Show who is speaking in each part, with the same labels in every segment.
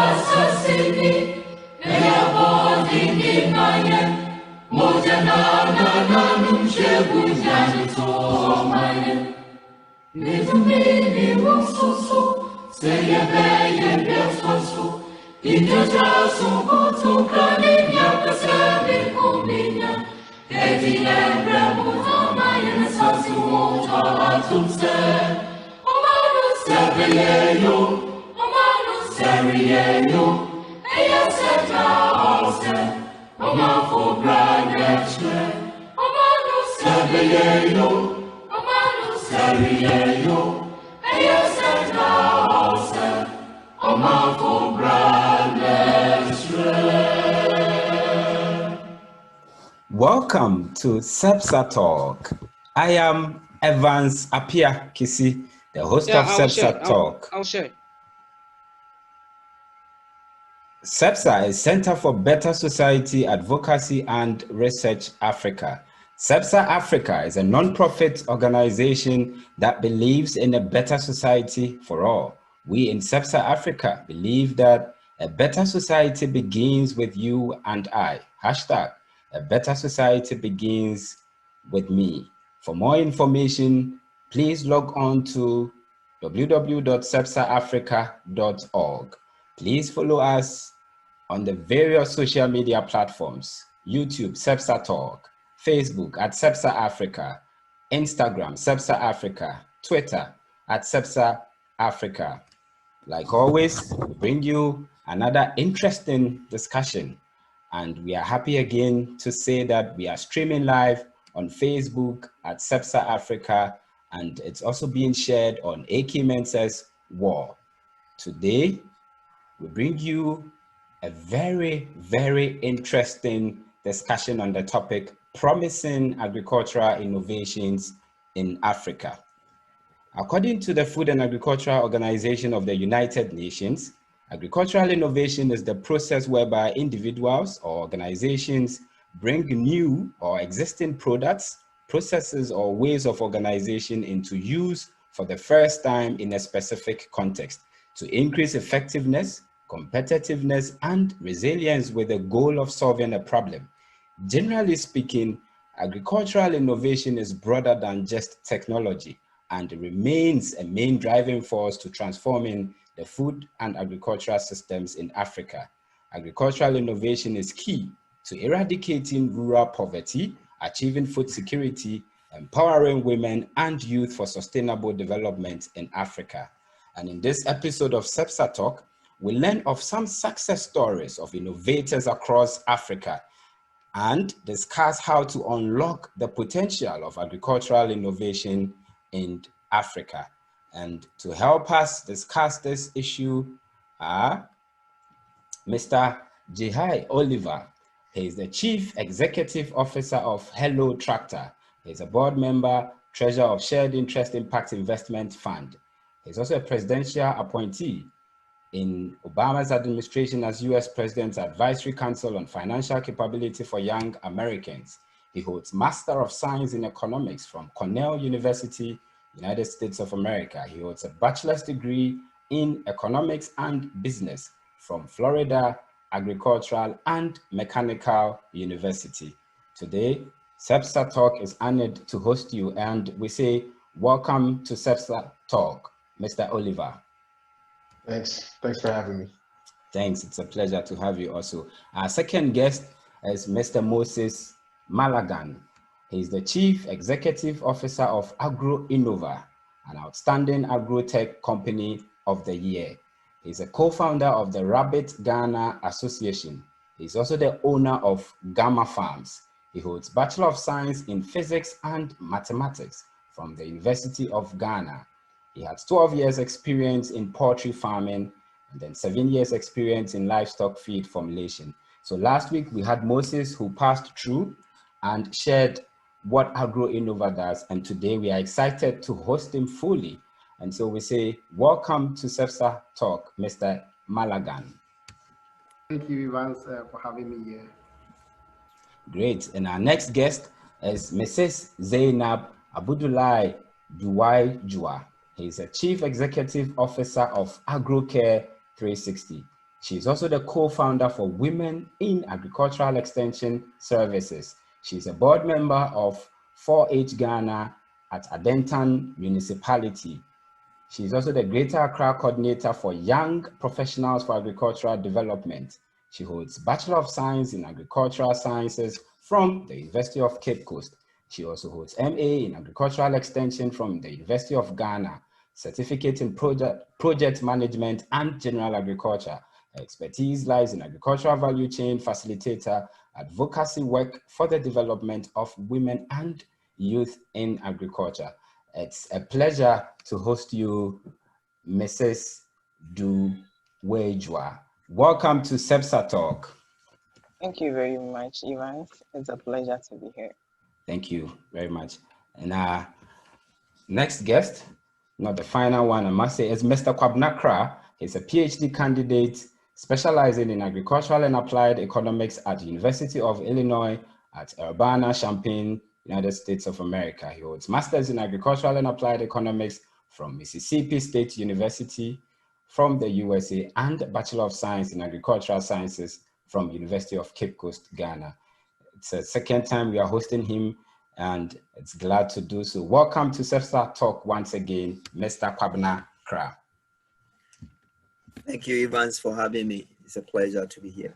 Speaker 1: Asasini, Eabodini Maya, Mojana Numshebujan Tomaya, Nizumini Mususu, Sayabaya Yasosu, Injasu Butukani Yakasabi Kumina, Eti Abramutamaya Sasu Tatumse, Omanu Sabayayo. Sariano, Ayasata Ose, Omafo Bradeshe, Omanu Sabiano, Omanu Sariano, Ayasata Ose, Omafo Bradeshe.
Speaker 2: Welcome to SEPSA Talk. I am Evans Apia Kisi, the host of SEPSA Talk.
Speaker 3: I'll share.
Speaker 2: SEPSA is Center for Better Society Advocacy and Research Africa. SEPSA Africa is a non-profit organization that believes in a better society for all. We in SEPSA Africa believe that a better society begins with you and I. Hashtag, a better society begins with me. For more information, please log on to www.sepsaafrica.org. Please follow us on the various social media platforms: YouTube, SEPSA Talk, Facebook at SEPSA Africa, Instagram, SEPSA Africa, Twitter at SEPSA Africa. Like always, we bring you another interesting discussion, and we are happy again to say that we are streaming live on Facebook at SEPSA Africa, and it's also being shared on AK Mensah's wall. Today, we bring you a very, very interesting discussion on the topic, promising agricultural innovations in Africa. According to the Food and Agricultural Organization of the United Nations, agricultural innovation is the process whereby individuals or organizations bring new or existing products, processes, or ways of organization into use for the first time in a specific context to increase effectiveness, competitiveness, and resilience with the goal of solving a problem. Generally speaking, agricultural innovation is broader than just technology and remains a main driving force to transforming the food and agricultural systems in Africa. Agricultural innovation is key to eradicating rural poverty, achieving food security, empowering women and youth for sustainable development in Africa. And in this episode of SEPSA Talk, we learn of some success stories of innovators across Africa and discuss how to unlock the potential of agricultural innovation in Africa. And to help us discuss this issue are Mr. Jihai Oliver. He is the Chief Executive Officer of Hello Tractor. He is a board member, treasurer of Shared Interest Impact Investment Fund. He is also a presidential appointee in Obama's administration as U.S. President's Advisory Council on Financial Capability for Young Americans. He holds Master of Science in Economics from Cornell University, United States of America. He holds a bachelor's degree in Economics and Business from Florida Agricultural and Mechanical University. Today, SEPSA Talk is honored to host you, and we say welcome to SEPSA Talk, Mr. Oliver.
Speaker 4: Thanks for having me.
Speaker 2: Thanks, it's a pleasure to have you also. Our second guest is Mr. Moses Malagan. He's the Chief Executive Officer of AgroInnova, an outstanding agro-tech company of the year. He's a co-founder of the Rabbit Ghana Association. He's also the owner of Gamma Farms. He holds Bachelor of Science in Physics and Mathematics from the University of Ghana. He has 12 years experience in poultry farming and then 7 years experience in livestock feed formulation. So last week we had Moses, who passed through and shared what AgroInnova does, and today we are excited to host him fully. And so we say, welcome to SEPSA Talk, Mr. Malagan.
Speaker 5: Thank you, Evans, for having me here.
Speaker 2: Great. And our next guest is Mrs. Zainab Abudulai Duwai Jua. He is a Chief Executive Officer of AgroCare 360. She is also the co-founder for Women in Agricultural Extension Services. She is a board member of 4H Ghana at Adentan Municipality. She is also the Greater Accra Coordinator for Young Professionals for Agricultural Development. She holds Bachelor of Science in Agricultural Sciences from the University of Cape Coast. She also holds MA in Agricultural Extension from the University of Ghana, Certificate in Project Management and General Agriculture. Her expertise lies in agricultural value chain facilitator, advocacy work for the development of women and youth in agriculture. It's a pleasure to host you, Mrs. Duwejwa. Welcome to CEPSA Talk.
Speaker 3: Thank you very much, Evans. It's a pleasure to be here.
Speaker 2: Thank you very much. And our next guest, not the final one, I must say, is Mr. Kwabena Kra. He's a PhD candidate specializing in agricultural and applied economics at the University of Illinois at Urbana-Champaign, United States of America. He holds Masters in Agricultural and Applied Economics from Mississippi State University from the USA and Bachelor of Science in Agricultural Sciences from University of Cape Coast, Ghana. It's the second time we are hosting him and it's glad to do so. Welcome to CEPSA Talk once again, Mr. Kwabena Kra.
Speaker 6: Thank you, Evans, for having me. It's a pleasure to be here.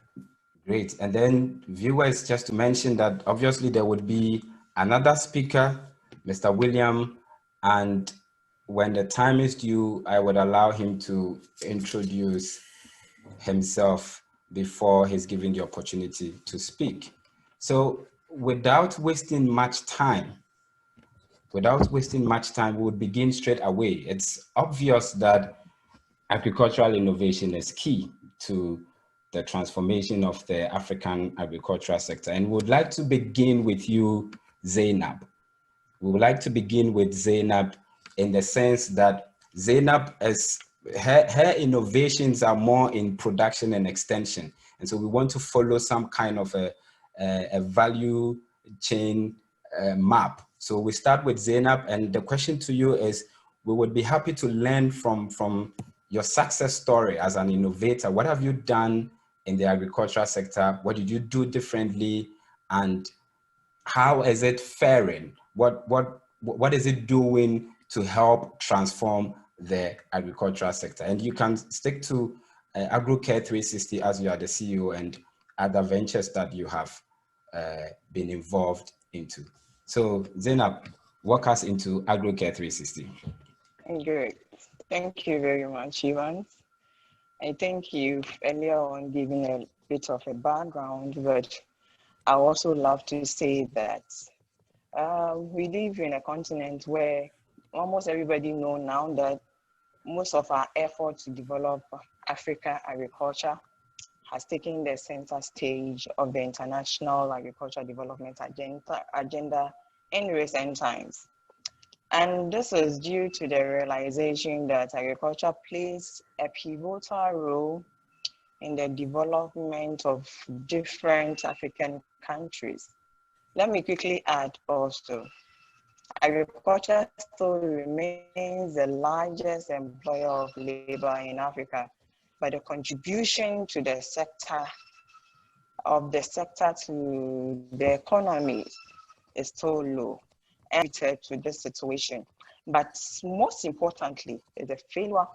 Speaker 2: Great. And then viewers, just to mention that obviously there would be another speaker, Mr. William, and when the time is due, I would allow him to introduce himself before he's given the opportunity to speak. So without wasting much time, we would begin straight away. It's obvious that agricultural innovation is key to the transformation of the African agricultural sector. And we would like to begin with you, Zainab. We would like to begin with Zainab in the sense that Zainab, her innovations are more in production and extension. And so we want to follow some kind of a value chain map. So we start with Zainab, and the question to you is, we would be happy to learn from your success story as an innovator. What have you done in the agricultural sector? What did you do differently? And how is it faring? What is it doing to help transform the agricultural sector? And you can stick to AgroCare 360 as you are the CEO and other ventures that you have been involved into. So Zainab, walk us into AgroCare 360.
Speaker 3: Great. Thank you very much, Evans. I think you've earlier on given a bit of a background, but I also love to say that we live in a continent where almost everybody knows now that most of our effort to develop Africa agriculture has taken the center stage of the international agricultural development agenda in recent times. And this is due to the realization that agriculture plays a pivotal role in the development of different African countries. Let me quickly add also, agriculture still remains the largest employer of labor in Africa, but the contribution to the sector to the economy is still low and to this situation. But most importantly, is the failure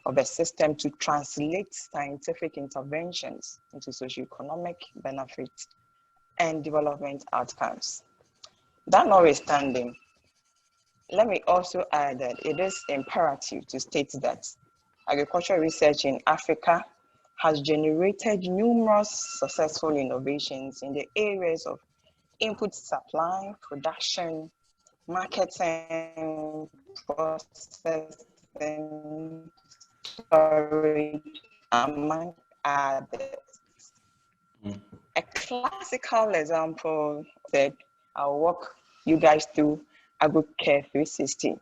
Speaker 3: of the system to translate scientific interventions into socioeconomic benefits and development outcomes. That notwithstanding, let me also add that it is imperative to state that agricultural research in Africa has generated numerous successful innovations in the areas of input supply, production, marketing, processing, storage, among others. A classical example that I'll walk you guys through AgroCare 360.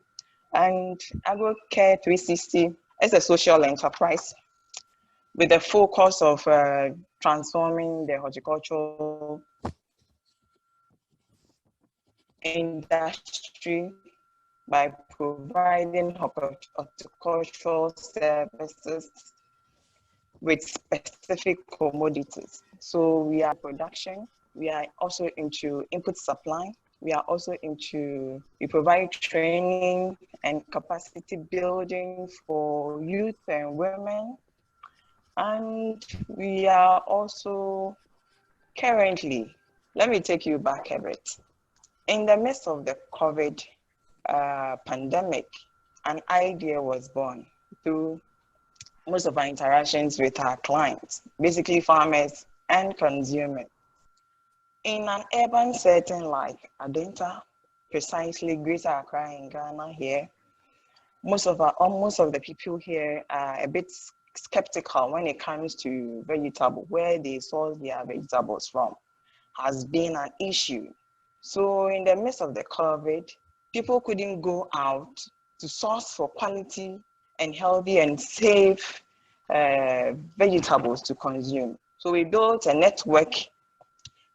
Speaker 3: And AgroCare 360 is a social enterprise with the focus of transforming the horticultural industry by providing horticultural services with specific commodities. So we are production, we are also into input supply, we are also into, we provide training and capacity building for youth and women. And we are also currently, let me take you back a bit. In the midst of the COVID pandemic, an idea was born through most of our interactions with our clients, basically farmers and consumers. In an urban setting like Adenta, precisely Greater Accra in Ghana here, most of the people here are a bit skeptical when it comes to vegetable, where they source their vegetables from has been an issue. So in the midst of the COVID, people couldn't go out to source for quality and healthy and safe vegetables to consume. So we built a network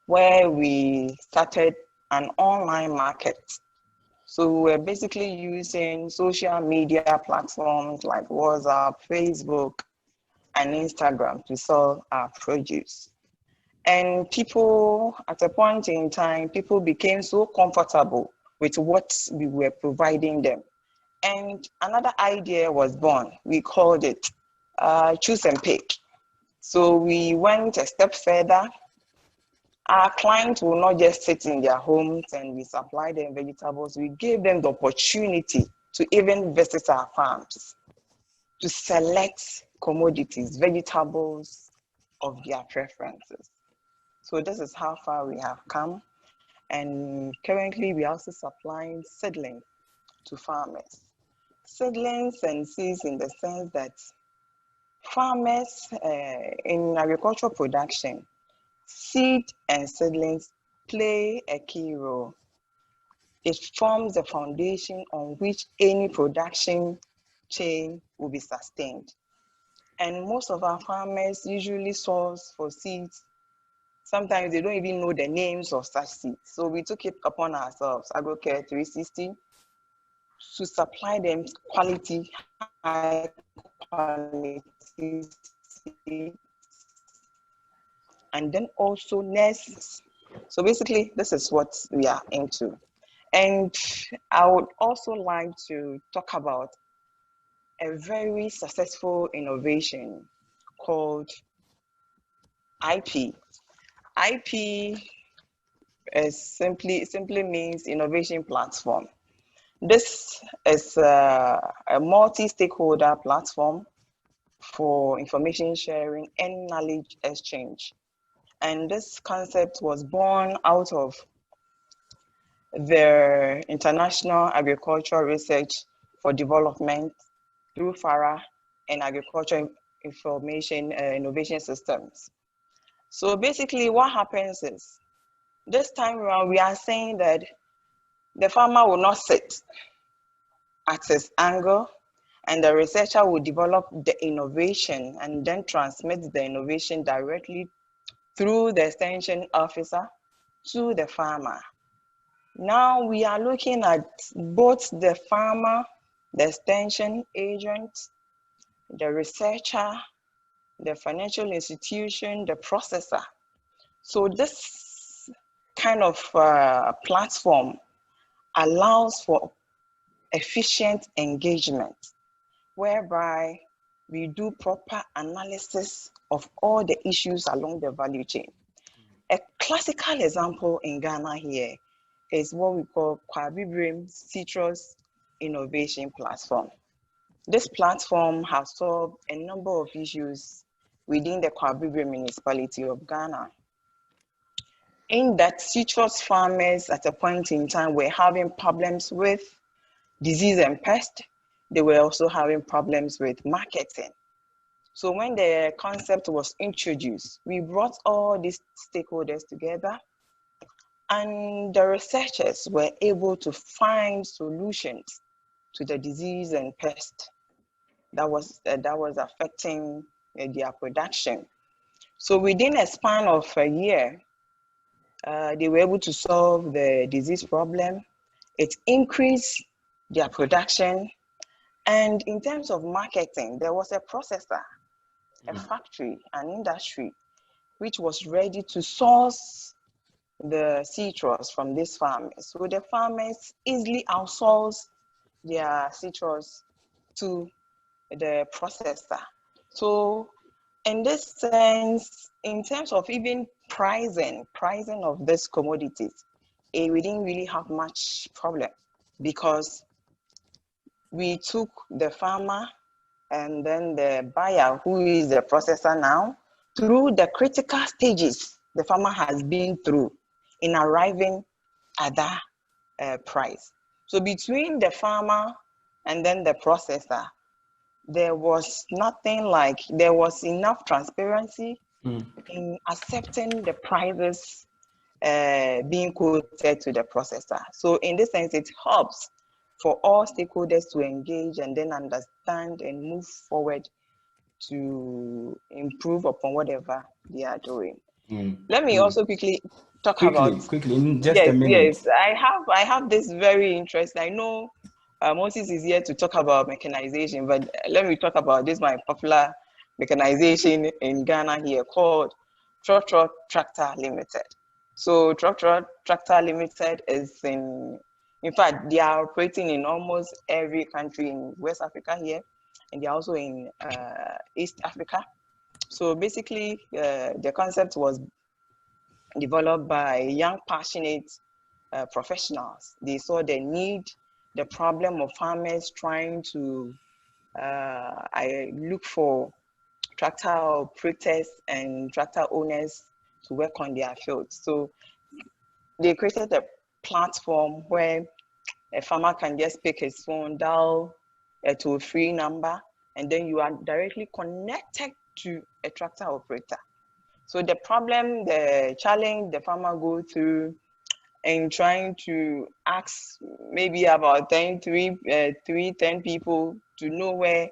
Speaker 3: where we started an online market. So we're basically using social media platforms like WhatsApp, Facebook, and Instagram to sell our produce. And people, at a point in time, people became so comfortable with what we were providing them. And another idea was born. We called it choose and pick. So we went a step further. Our clients will not just sit in their homes and we supply them vegetables. We gave them the opportunity to even visit our farms to select commodities, vegetables of their preferences. So this is how far we have come. And currently we are also supplying seedlings to farmers. Seedlings and seeds in the sense that farmers in agricultural production, seed and seedlings play a key role. It forms the foundation on which any production chain will be sustained. And most of our farmers usually source for seeds. Sometimes they don't even know the names of such seeds. So we took it upon ourselves, AgroCare 360, to supply them quality, high quality seeds, and then also nests. So basically, this is what we are into. And I would also like to talk about a very successful innovation called IP. IP is simply means innovation platform. This is a multi-stakeholder platform for information sharing and knowledge exchange. And this concept was born out of the International Agricultural Research for Development through FARA and Agricultural Information Innovation Systems. So basically what happens is, this time around we are saying that the farmer will not sit at his angle and the researcher will develop the innovation and then transmit the innovation directly through the extension officer to the farmer. Now we are looking at both the farmer, the extension agent, the researcher, the financial institution, the processor. So this kind of platform allows for efficient engagement, whereby we do proper analysis of all the issues along the value chain. A classical example in Ghana here is what we call Kwabibrim Citrus Innovation Platform. This platform has solved a number of issues within the Kwabibrim municipality of Ghana. In that, citrus farmers at a point in time were having problems with disease and pest. They were also having problems with marketing. So when the concept was introduced, we brought all these stakeholders together, and the researchers were able to find solutions to the disease and pest that was affecting their production. So within a span of a year, they were able to solve the disease problem. It increased their production. And in terms of marketing, there was a processor a factory, an industry, which was ready to source the citrus from these farmers. So the farmers easily outsource their citrus to the processor. So in this sense, in terms of even pricing of these commodities, we didn't really have much problem, because we took the farmer and then the buyer, who is the processor now, through the critical stages the farmer has been through in arriving at that price. So between the farmer and then the processor, there was nothing like, there was enough transparency in accepting the prices being quoted to the processor. So in this sense, it helps for all stakeholders to engage and then understand and move forward to improve upon whatever they are doing. Let me also quickly talk about.
Speaker 2: Quickly, in just a minute.
Speaker 3: Yes, I have this very interesting. I know Moses is here to talk about mechanization, but let me talk about this, my popular mechanization in Ghana here, called Trotro Tractor Limited. So Trotro Tractor Limited is in fact, they are operating in almost every country in West Africa here, and they are also in East Africa. So basically, the concept was developed by young, passionate professionals. They saw the need, the problem of farmers trying to look for tractor operators and tractor owners to work on their fields. So they created a platform where a farmer can just pick his phone, dial a toll-free number, and then you are directly connected to a tractor operator. So the problem, the challenge the farmer go through in trying to ask maybe about 10 people to know where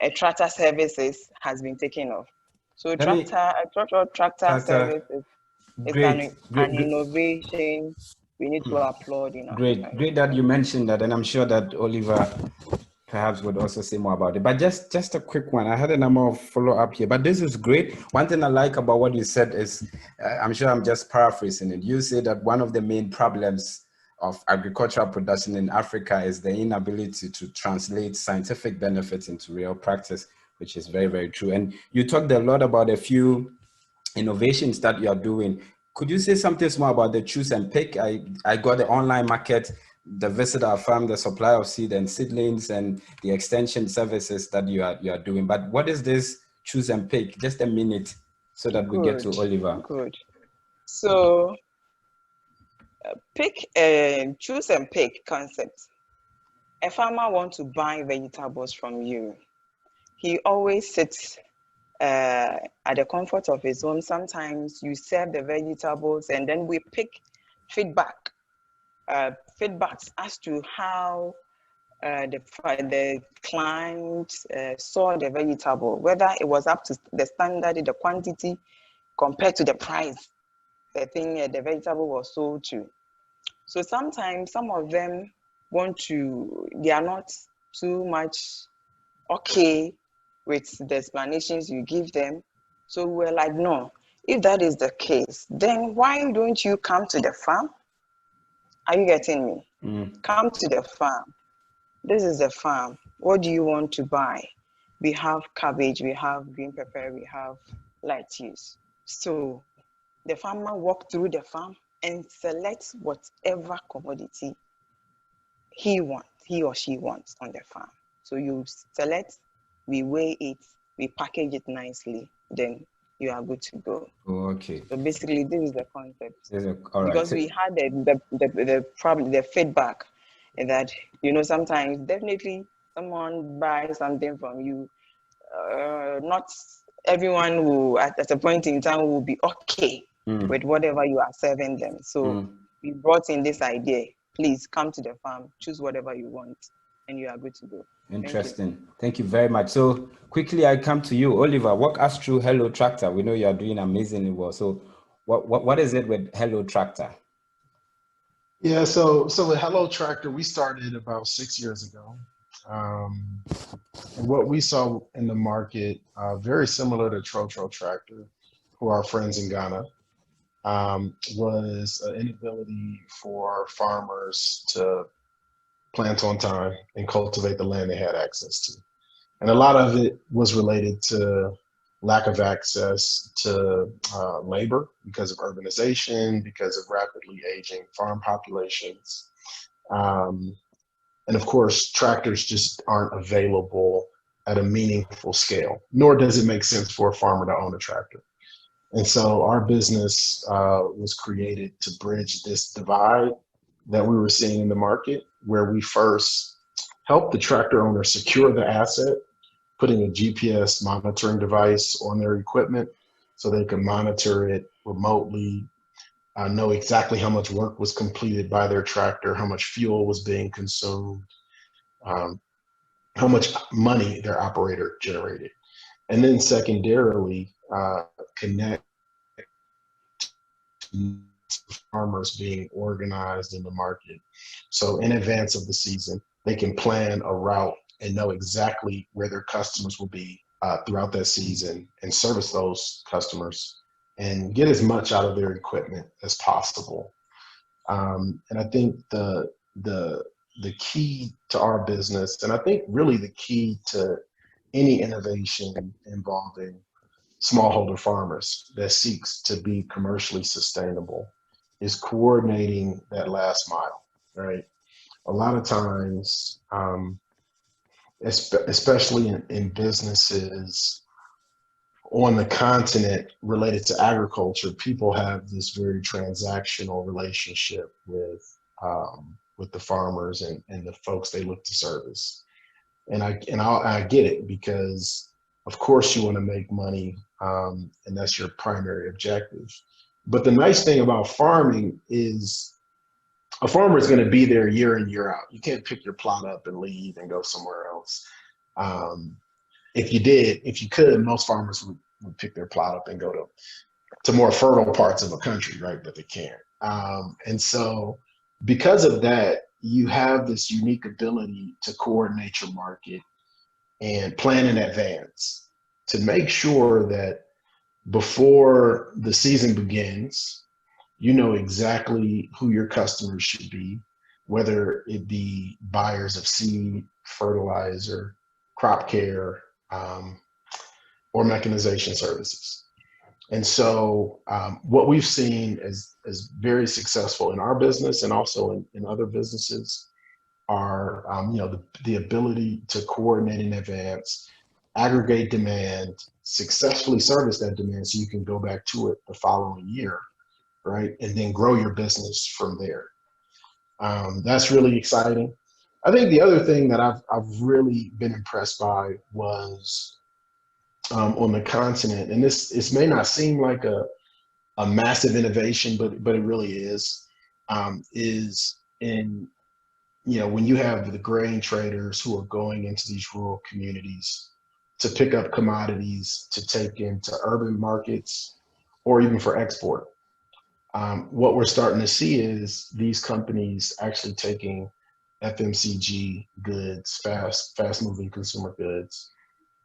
Speaker 3: a tractor services has been taken off. So tractor services is an innovation we need to applaud in Africa.
Speaker 2: Great that you mentioned that, and I'm sure that Oliver perhaps would also say more about it. But just a quick one. I had a number of follow-up here, but this is great. One thing I like about what you said is, I'm sure I'm just paraphrasing it. You say that one of the main problems of agricultural production in Africa is the inability to translate scientific benefits into real practice, which is very, very true. And you talked a lot about a few innovations that you are doing. Could you say something more about the choose and pick? I got the online market, the visit our farm, the supply of seed and seedlings, and the extension services that you are doing. But what is this choose and pick? Just a minute so that we get to Oliver.
Speaker 3: Good. So choose and pick concept. A farmer wants to buy vegetables from you. He always sits at the comfort of his home. Sometimes you serve the vegetables and then we pick feedbacks as to how the client saw the vegetable, whether it was up to the standard, the quantity compared to the price the vegetable was sold to. So sometimes some of them they are not too much okay with the explanations you give them. So we're like, no, if that is the case, then why don't you come to the farm? Are you getting me? Come to the farm. This is the farm. What do you want to buy? We have cabbage, we have green pepper, we have lettuce. So the farmer walks through the farm and selects whatever commodity he or she wants on the farm. So you select, we weigh it, we package it nicely, then you are good to go.
Speaker 2: Okay.
Speaker 3: So basically, this is the concept.
Speaker 2: All right.
Speaker 3: Because we had the problem, the feedback that, sometimes definitely someone buys something from you. Not everyone will, at a point in time, will be okay with whatever you are serving them. So we brought in this idea. Please come to the farm, choose whatever you want, and you are good to go.
Speaker 2: Interesting. Thank you very much. So quickly, I come to you, Oliver. Walk us through Hello Tractor. We know you are doing amazingly well. So what is it with Hello Tractor?
Speaker 4: Yeah, so with Hello Tractor, we started about 6 years ago. And what we saw in the market, very similar to Trotro Tractor, who are our friends in Ghana, was an inability for farmers to plant on time and cultivate the land they had access to. And a lot of it was related to lack of access to labor because of urbanization, because of rapidly aging farm populations. And of course, tractors just aren't available at a meaningful scale, nor does it make sense for a farmer to own a tractor. And so our business was created to bridge this divide that we were seeing in the market, where we first helped the tractor owner secure the asset, putting a GPS monitoring device on their equipment so they can monitor it remotely, know exactly how much work was completed by their tractor, how much fuel was being consumed, how much money their operator generated. And then secondarily, connect farmers being organized in the market. So in advance of the season, they can plan a route and know exactly where their customers will be throughout that season and service those customers and get as much out of their equipment as possible. And I think the key to our business, and I think really the key to any innovation involving smallholder farmers that seeks to be commercially sustainable, is coordinating that last mile, right? A lot of times, especially in businesses on the continent related to agriculture, people have this very transactional relationship with the farmers and the folks they look to service. And I get it, because of course you want to make money, and that's your primary objective. But the nice thing about farming is a farmer is going to be there year in, year out. You can't pick your plot up and leave and go somewhere else. If you could, most farmers would pick their plot up and go to more fertile parts of a country, right? But they can't. And so because of that, you have this unique ability to coordinate your market and plan in advance to make sure that before the season begins, you know exactly who your customers should be, whether it be buyers of seed, fertilizer, crop care, or mechanization services. And so what we've seen as very successful in our business and also in other businesses are the ability to coordinate in advance, aggregate demand, successfully service that demand so you can go back to it the following year, right? And then grow your business from there. That's really exciting. I think the other thing that I've really been impressed by was on the continent, and this may not seem like a massive innovation, but it really is in, when you have the grain traders who are going into these rural communities to pick up commodities to take into urban markets or even for export. What we're starting to see is these companies actually taking FMCG goods, fast moving consumer goods,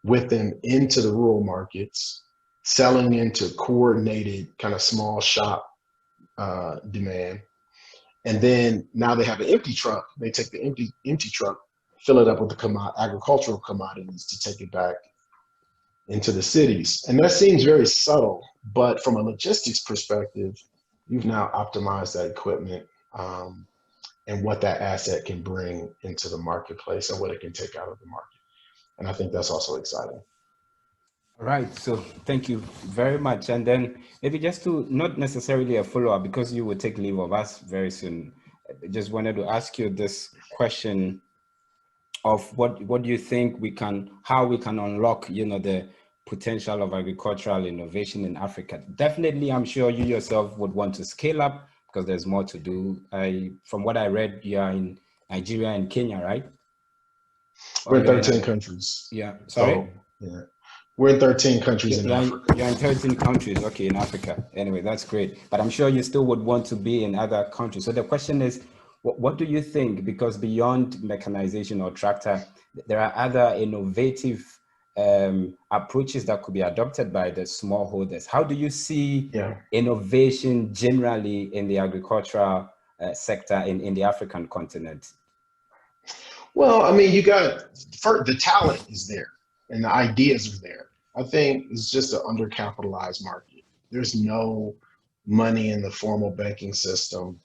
Speaker 4: with them into the rural markets, selling into coordinated kind of small shop demand. And then now they have an empty truck. They take the empty truck, fill it up with the agricultural commodities to take it back into the cities. And that seems very subtle, but from a logistics perspective, you've now optimized that equipment and what that asset can bring into the marketplace and what it can take out of the market. And I think that's also exciting.
Speaker 2: All right, so thank you very much. And then maybe just to, not necessarily a follow-up, because you will take leave of us very soon, I just wanted to ask you this question of what do you think how we can unlock, the potential of agricultural innovation in Africa? Definitely, I'm sure you yourself would want to scale up because there's more to do. From what I read, you are in Nigeria and Kenya, right?
Speaker 4: We're in 13 countries.
Speaker 2: Yeah, sorry?
Speaker 4: So, yeah. We're in 13 countries in Africa.
Speaker 2: You're in 13 countries, okay, in Africa. Anyway, that's great. But I'm sure you still would want to be in other countries. So the question is, what do you think? Because beyond mechanization or tractor, there are other innovative approaches that could be adopted by the smallholders. How do you see innovation generally in the agricultural sector in the African continent?
Speaker 4: Well, I mean, the talent is there and the ideas are there. I think it's just an undercapitalized market. There's no money in the formal banking system.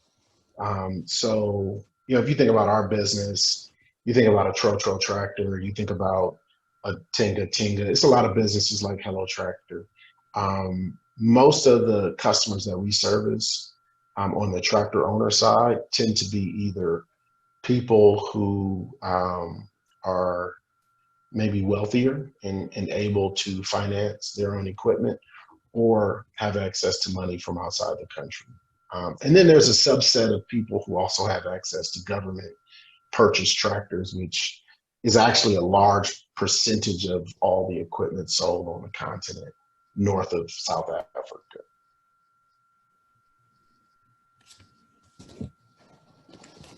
Speaker 4: So, if you think about our business, you think about a Trotro tractor, you think about a Tinga. It's a lot of businesses like Hello Tractor. Most of the customers that we service on the tractor owner side tend to be either people who are maybe wealthier and able to finance their own equipment or have access to money from outside the country. And then there's a subset of people who also have access to government purchased tractors, which is actually a large percentage of all the equipment sold on the continent north of South Africa.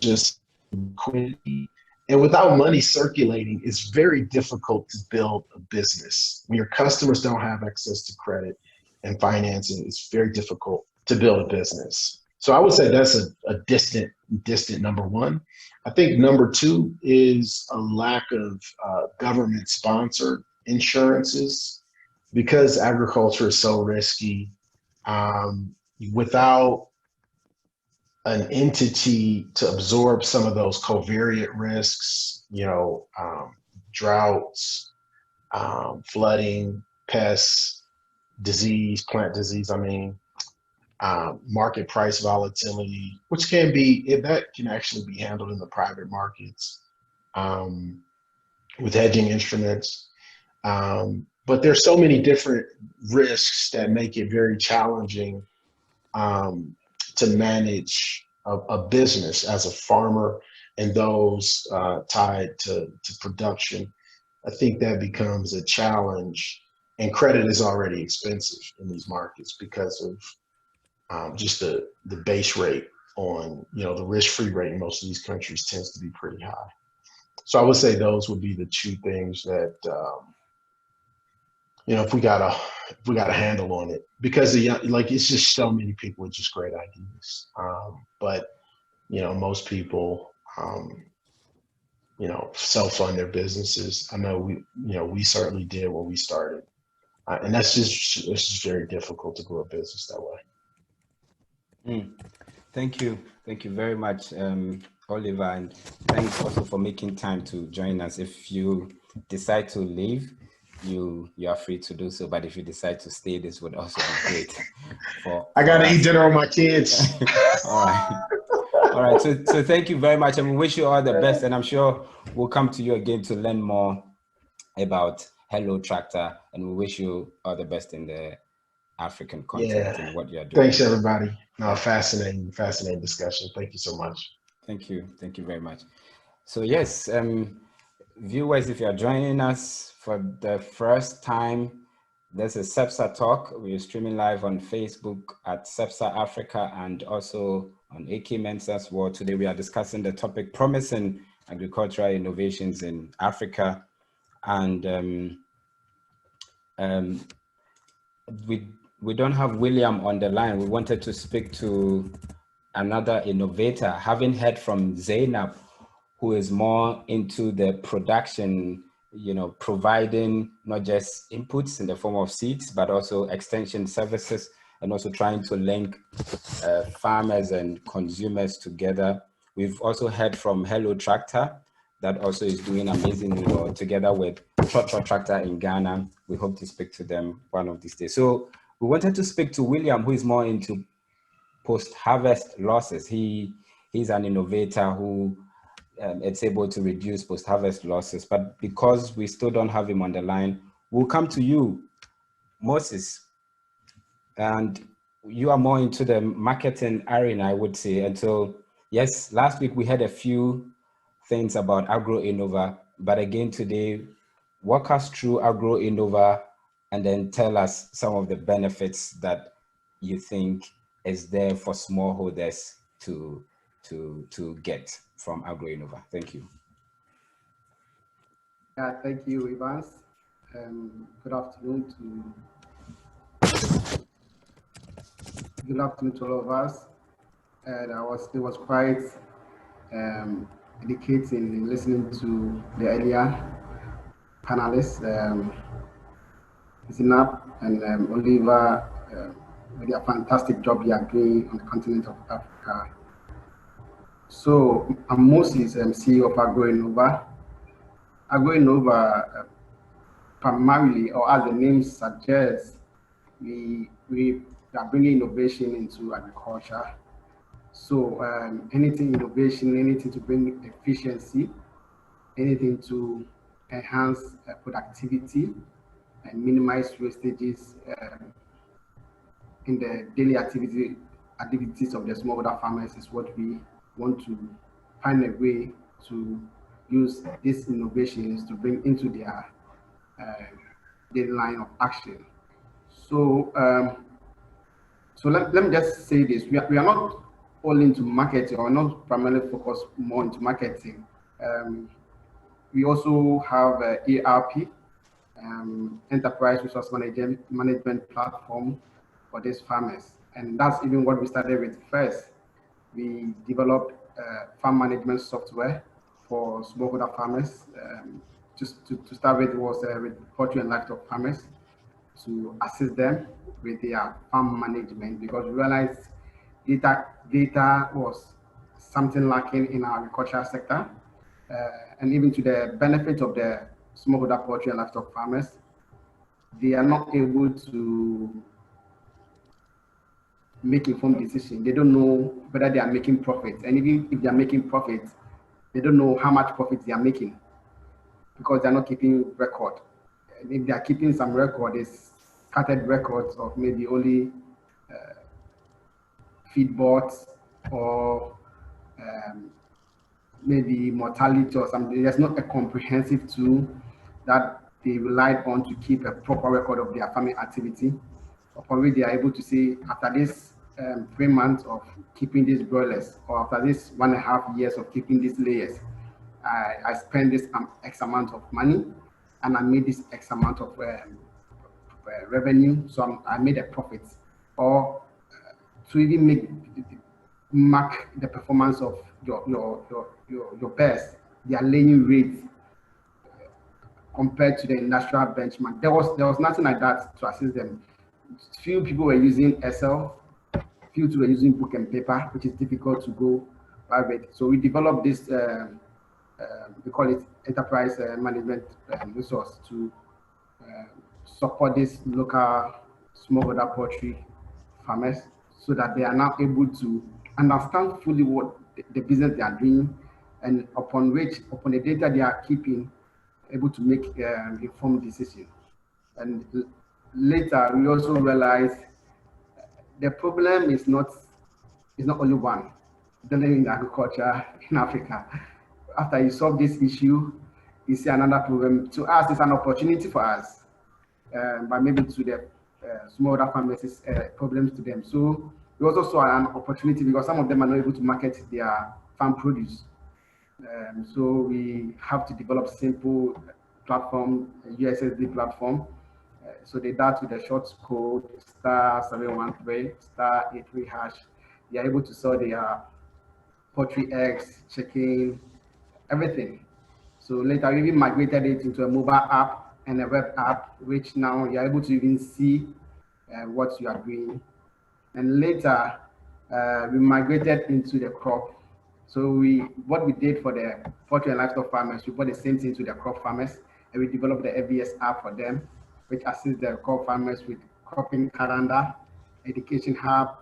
Speaker 4: Just liquidity. And without money circulating, it's very difficult to build a business. When your customers don't have access to credit and financing, it's very difficult to build a business. So I would say that's a distant number one. I think number two is a lack of government sponsored insurances because agriculture is so risky. Without an entity to absorb some of those covariant risks, droughts, flooding, pests, plant disease, market price volatility, which that can actually be handled in the private markets with hedging instruments. But there's so many different risks that make it very challenging to manage a business as a farmer and those tied to production. I think that becomes a challenge, and credit is already expensive in these markets because of just the base rate on, the risk-free rate in most of these countries tends to be pretty high. So I would say those would be the two things that, if we got a handle on it, because it's just so many people with just great ideas. But most people, self-fund their businesses. I know we certainly did when we started, and it's just very difficult to grow a business that way.
Speaker 2: Thank you very much, Oliver, and thanks also for making time to join us. If you decide to leave, you are free to do so, but if you decide to stay, this would also be great.
Speaker 4: I gotta eat dinner with my kids.
Speaker 2: All right. So thank you very much, and we wish you all the best. And I'm sure we'll come to you again to learn more about Hello Tractor, and we wish you all the best in the African continent and what you're doing.
Speaker 4: Thanks, everybody. No, fascinating discussion. Thank you so much.
Speaker 2: Thank you very much. So yes, viewers, if you are joining us for the first time, this is CEPSA Talk. We're streaming live on Facebook at CEPSA Africa and also on AK Mensa's World. Today we are discussing the topic promising agricultural innovations in Africa, and we don't have William on the line. We wanted to speak to another innovator, having heard from Zainab, who is more into the production, providing not just inputs in the form of seeds, but also extension services, and also trying to link farmers and consumers together. We've also heard from Hello Tractor, that also is doing amazingly well together with Trotro Tractor in Ghana. We hope to speak to them one of these days. So we wanted to speak to William, who is more into post-harvest losses. He's an innovator who it's able to reduce post-harvest losses. But because we still don't have him on the line, we'll come to you, Moses. And you are more into the marketing arena, I would say. And so, yes, last week we had a few things about AgroInnova, but again today, walk us through AgroInnova and then tell us some of the benefits that you think is there for smallholders to to get from AgroInnova. Thank you.
Speaker 5: Yeah, thank you, Evans. Good afternoon to all of us. And it was quite educating in listening to the earlier panelists, Zinab and Oliver. They did a fantastic job you are doing on the continent of Africa. So I'm Moses, CEO of AgroInnova. AgroInnova, primarily, or as the name suggests, we are bringing innovation into agriculture. So anything innovation, anything to bring efficiency, anything to enhance productivity and minimize wastages in the daily activities of the smallholder farmers is what we want to find a way to use these innovations to bring into their daily line of action. So, so let me just say this: we are not all into marketing, or not primarily focused more into marketing. We also have ERP, Enterprise Resource Management Platform for these farmers, and that's even what we started with first. We developed farm management software for smallholder farmers. Just to start with, was with poultry and livestock farmers, to assist them with their farm management, because we realized data was something lacking in our agricultural sector, and even to the benefit of the smallholder poultry and livestock farmers, they are not able to make informed decisions. They don't know whether they are making profits, and even if they are making profits, they don't know how much profit they are making, because they are not keeping record. And if they are keeping some record, it's scattered records of maybe only feed bots, or maybe mortality or something. There's not a comprehensive tool that they relied on to keep a proper record of their farming activity, upon which they are able to say, after this 3 months of keeping these broilers, or after this 1.5 years of keeping these layers, I spent this X amount of money, and I made this X amount of revenue, so I made a profit. Or to even mark the performance of your pairs, their laying rate compared to the industrial benchmark. There was nothing like that to assist them. Few people were using Excel, few were using book and paper, which is difficult to go private. So we developed this, we call it enterprise management resource, to support this local smallholder poultry farmers, so that they are now able to understand fully what the business they are doing, and upon the data they are keeping, able to make informed decisions. And later, we also realized the problem is not only one dealing in agriculture in Africa. After you solve this issue, you see another problem. To us, it's an opportunity for us, but maybe to the smallholder farmers, it's problems to them. So we also saw an opportunity, because some of them are not able to market their farm produce. So we have to develop simple platform, USSD platform. So they start with a short code, *713, *83#. They are able to sell their poultry eggs, chicken, everything. So later we even migrated it into a mobile app and a web app, which now you're able to even see what you are doing. And later we migrated into the crop. So what we did for the poultry and livestock farmers, we brought the same thing to the crop farmers, and we developed the FBS app for them, which assists the crop farmers with cropping calendar, education hub,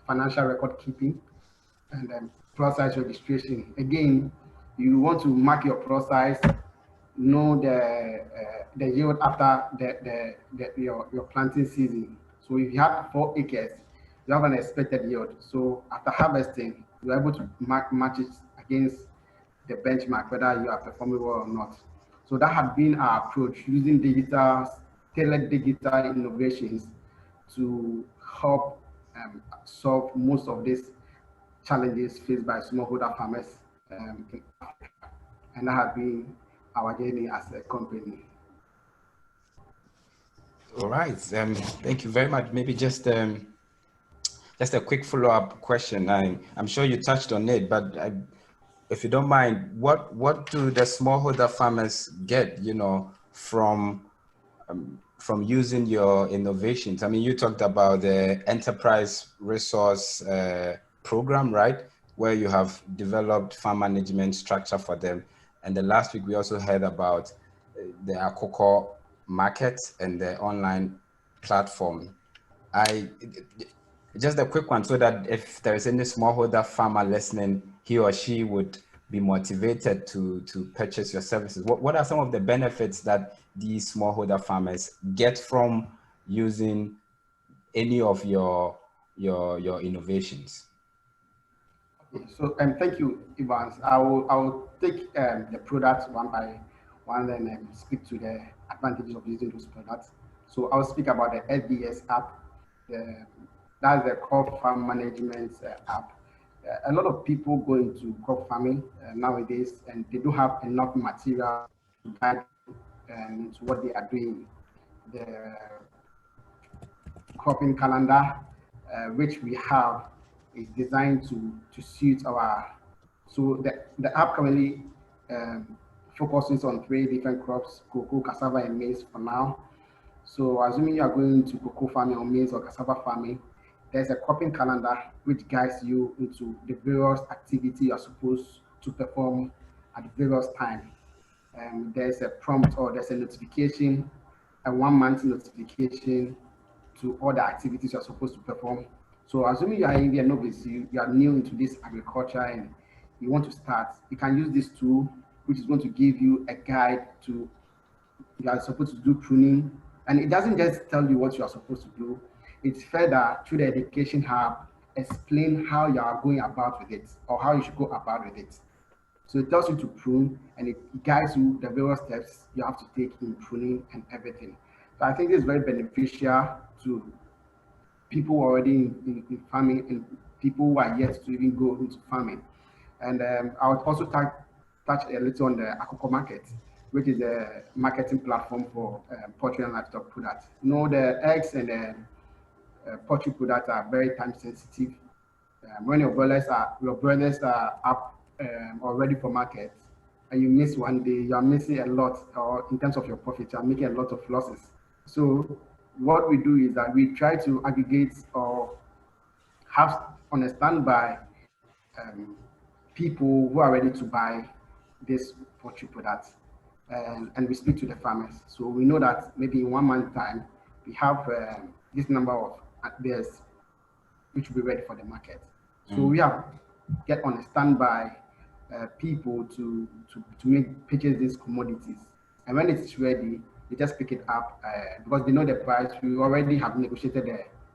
Speaker 5: financial record keeping, and then plot size registration. Again, you want to mark your plot size, know the yield after your planting season. So if you have 4 acres, you have an expected yield. So after harvesting, you're able to match it against the benchmark, whether you are performing well or not. So that had been our approach, using tailored digital innovations to help solve most of these challenges faced by smallholder farmers in Africa. And that has been our journey as a company.
Speaker 2: All right. Thank you very much. Maybe just a quick follow-up question. I'm sure you touched on it, but if you don't mind, what do the smallholder farmers get, from using your innovations? I mean, you talked about the enterprise resource program, right? Where you have developed farm management structure for them. And the last week we also heard about the Akoko market and the online platform. Just a quick one, so that if there is any smallholder farmer listening, he or she would be motivated to purchase your services. What are some of the benefits that these smallholder farmers get from using any of your innovations?
Speaker 5: So thank you, Evans. I will take the products one by one and speak to the advantages of using those products. So I'll speak about the SDS app. That's the crop farm management app. A lot of people go into crop farming nowadays, and they don't have enough material to guide into what they are doing. The cropping calendar, which we have, is designed to suit our. So the app currently focuses on 3 different crops: cocoa, cassava, and maize for now. So assuming you are going to cocoa farming or maize or cassava farming, there's a cropping calendar which guides you into the various activities you are supposed to perform at various times. There's a prompt, or there's a notification, a 1-month notification to all the activities you're supposed to perform. So assuming you are in the novice, you are new into this agriculture and you want to start, you can use this tool, which is going to give you a guide to, you are supposed to do pruning. And it doesn't just tell you what you are supposed to do. It's further through the education hub, explain how you are going about with it, or how you should go about with it. So it tells you to prune, and it guides you the various steps you have to take in pruning and everything. So I think it's very beneficial to people already in farming and people who are yet to even go into farming. And I would also touch a little on the Akoko market, which is a marketing platform for poultry and livestock products. The eggs and the poultry products are very time sensitive. When your broilers are up or ready for market, and you miss one day, you are missing a lot, or in terms of your profit, you are making a lot of losses. So what we do is that we try to aggregate or have on a standby people who are ready to buy this poultry products, and we speak to the farmers. So we know that maybe in 1 month time, we have this number of bears which will be ready for the market. So we have get on a standby people to purchase these commodities, and when it's ready, they just pick it up because they know the price. We already have negotiated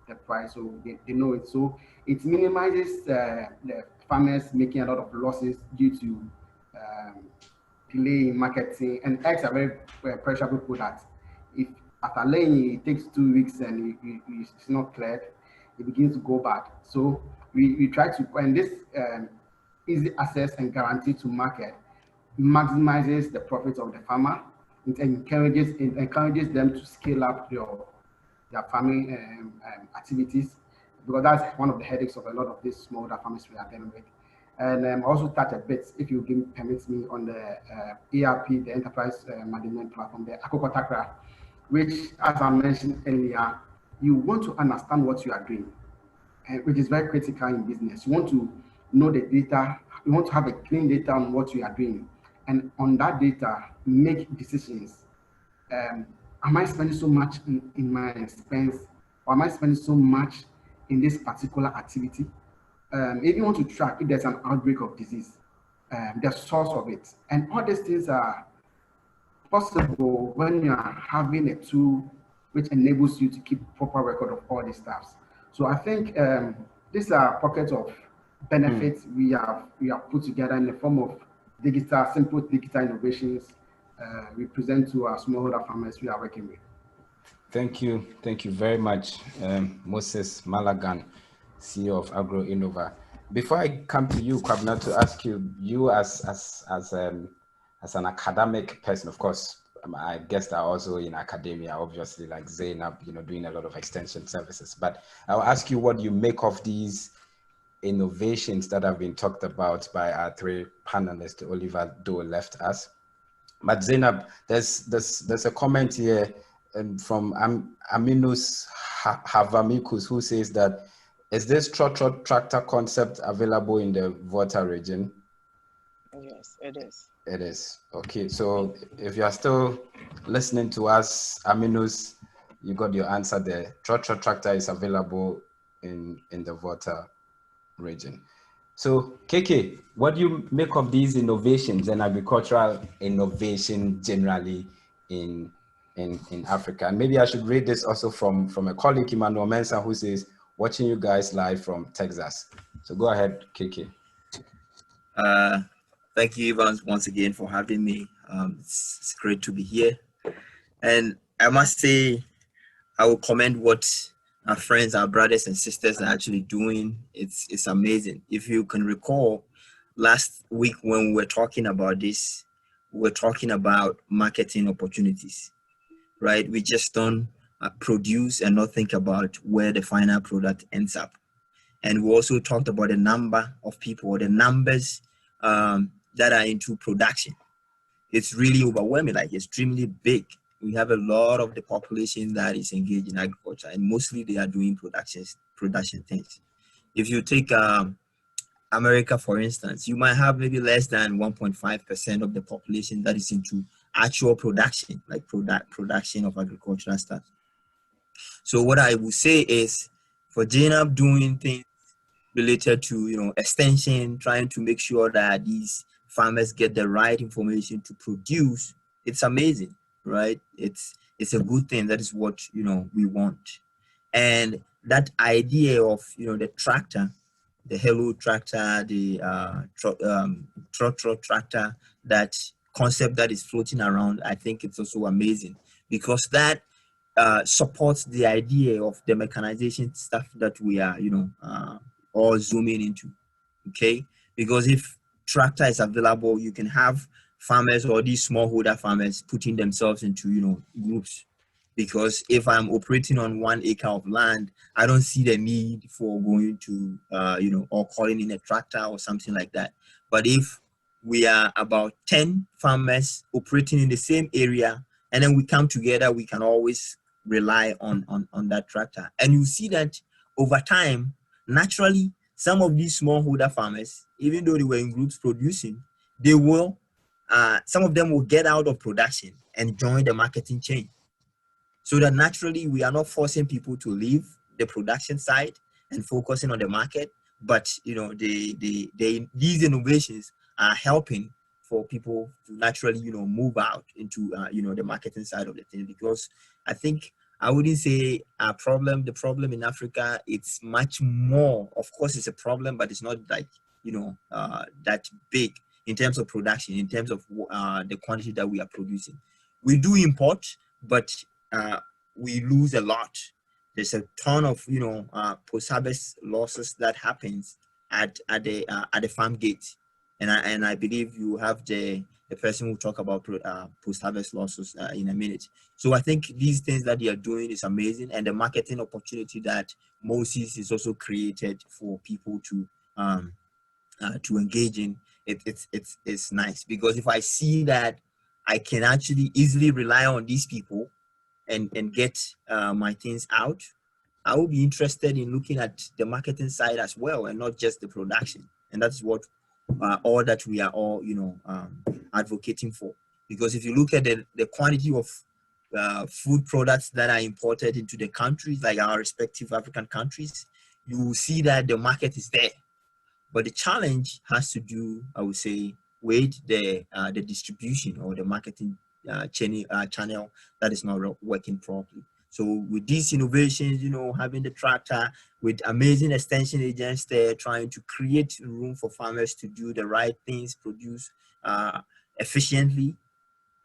Speaker 5: the price, so they know it. So it minimizes the farmers making a lot of losses due to delay in marketing. And eggs are very perishable products. If after laying it takes 2 weeks and it's not cleared, it begins to go bad. So we try to, and this easy access and guarantee to market maximizes the profits of the farmer. It encourages them to scale up their farming activities, because that's one of the headaches of a lot of these smallholder farmers we are dealing with. And also touch a bit, if you permit me, on the ERP, the enterprise management platform, the Akoko Takra, which, as I mentioned earlier, you want to understand what you are doing, which is very critical in business. You want to know the data. You want to have a clean data on what you are doing, and on that data, make decisions. Am I spending so much in my expense, or am I spending so much in this particular activity? If you want to track if there's an outbreak of disease, the source of it, and all these things are possible when you are having a tool which enables you to keep proper record of all these stuff. So I think these are pockets of benefits we have put together in the form of simple digital innovations we present to our smallholder farmers we are working with.
Speaker 2: Thank you very much, Moses Malagan, CEO of AgroInnova. before I come to you, Kwabena, to ask you, you as an academic person, of course, I guess that also in academia, obviously, like Zainab, doing a lot of extension services. But I'll ask you what you make of these innovations that have been talked about by our three panelists. Oliver Doe left us. But Zainab, there's a comment here from Aminus Havamikus, who says that, is this trotro tractor concept available in the Volta region?
Speaker 3: Yes, it is.
Speaker 2: It is. Okay, so if you are still listening to us, Aminus, you got your answer there. Trotro tractor is available in the Volta region. So, KK, what do you make of these innovations and agricultural innovation generally in Africa? And maybe I should read this also from a colleague, Emmanuel Mensah, who says, watching you guys live from Texas. So go ahead, KK.
Speaker 6: Thank you, Evans, once again for having me. It's great to be here. And I must say, I will commend what our friends, our brothers and sisters are actually doing. It's amazing. If you can recall, last week when we were talking about this, we were talking about marketing opportunities, right? We just don't produce and not think about where the final product ends up. And we also talked about the number of people, or the numbers that are into production. It's really overwhelming, like extremely big. We have a lot of the population that is engaged in agriculture, and mostly they are doing production things. If you take America, for instance, you might have maybe less than 1.5% of the population that is into actual production, like production of agricultural stuff. So what I would say is, for Zainab doing things related to extension, trying to make sure that these farmers get the right information to produce, it's amazing, right? It's a good thing. That is what we want. And that idea of the tractor, the Hello tractor, the Trotro tractor, that concept that is floating around, I think it's also amazing, because that supports the idea of the mechanization stuff that we are all zooming into. Okay, because if tractor is available, you can have farmers or these smallholder farmers putting themselves into groups. Because if I'm operating on 1 acre of land, I don't see the need for going to or calling in a tractor or something like that. But if we are about 10 farmers operating in the same area, and then we come together, we can always rely on that tractor. And you see that over time, naturally, some of these smallholder farmers, even though they were in groups producing, they will, some of them will get out of production and join the marketing chain. So that naturally, we are not forcing people to leave the production side and focusing on the market, but these innovations are helping for people to naturally move out into the marketing side of the thing. Because I think I wouldn't say the problem in Africa, it's much more. Of course, it's a problem, but it's not like that big in terms of production, in terms of the quantity that we are producing. We do import, but we lose a lot. There's a ton of post-harvest losses that happens at the farm gate, and I believe you have the person who will talk about post-harvest losses in a minute. So I think these things that they are doing is amazing, and the marketing opportunity that Moses is also created for people to engage in. It's nice, because if I see that I can actually easily rely on these people and get my things out, I will be interested in looking at the marketing side as well, and not just the production. And that's what all that we are all advocating for. Because if you look at the quantity of food products that are imported into the countries, like our respective African countries, you will see that the market is there. But the challenge has to do, I would say, with the distribution or the marketing channel that is not working properly. So with these innovations, having the tractor, with amazing extension agents there trying to create room for farmers to do the right things, produce efficiently,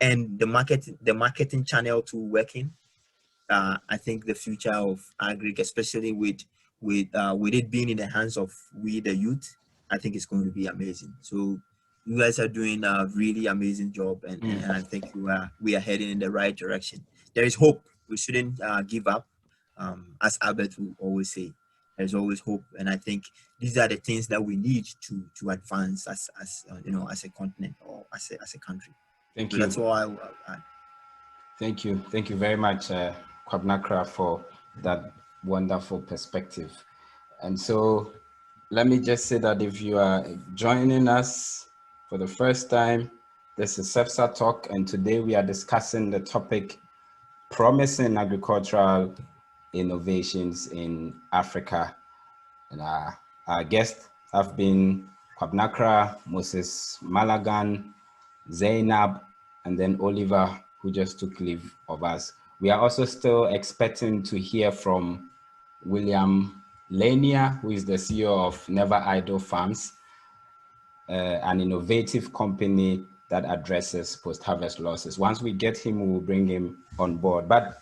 Speaker 6: and the marketing channel to working, I think the future of agri, especially with with it being in the hands of we the youth, I think it's going to be amazing. So you guys are doing a really amazing job, and I think we are heading in the right direction. There is hope. We shouldn't give up. As Albert will always say, there's always hope, and I think these are the things that we need to advance as as a continent or as a country.
Speaker 2: Thank
Speaker 6: So
Speaker 2: you.
Speaker 6: that's all I will add.
Speaker 2: Thank you very much, Kwabnakra, for that wonderful perspective. And so let me just say that if you are joining us for the first time, this is CEPSA Talk, and today we are discussing the topic promising agricultural innovations in Africa. And our guests have been Kwabnakra, Moses Malagan, Zainab, and then Oliver, who just took leave of us. We are also still expecting to hear from William Lanier, who is the CEO of Never Idle Farms, an innovative company that addresses post-harvest losses. Once we get him, we will bring him on board. But